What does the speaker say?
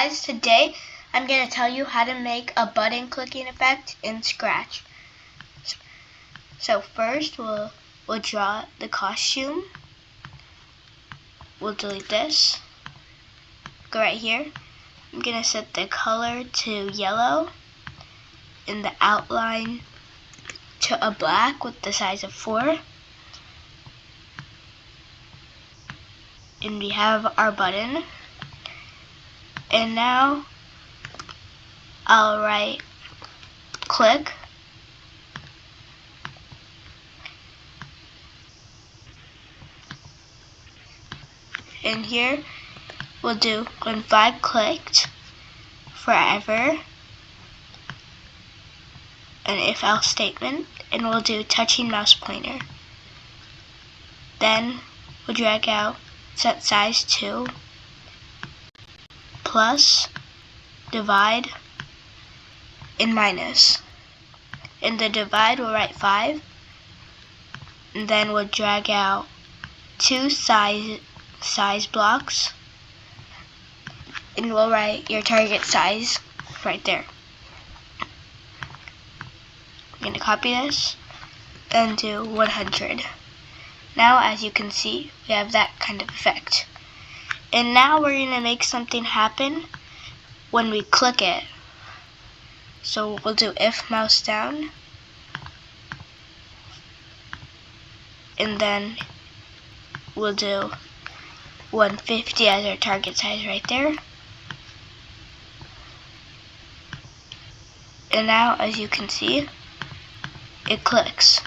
guys, today I'm going to tell you how to make a button clicking effect in Scratch. So first we'll draw the costume. We'll delete this. Go right here. I'm going to set the color to yellow and the outline to a black with the size of 4. And we have our button. And now I'll right click and here we'll do when 5 clicked forever an if else statement, and we'll do touching mouse pointer. Then we'll drag out set size to plus, divide, and minus. In the divide we'll write 5, and then we'll drag out 2 size blocks, and we'll write your target size right there. I'm going to copy this and do 100. Now as you can see, we have that kind of effect. And now we're going to make something happen when we click it. So we'll do if mouse down, and then we'll do 150 as our target size right there. And now as you can see, it clicks.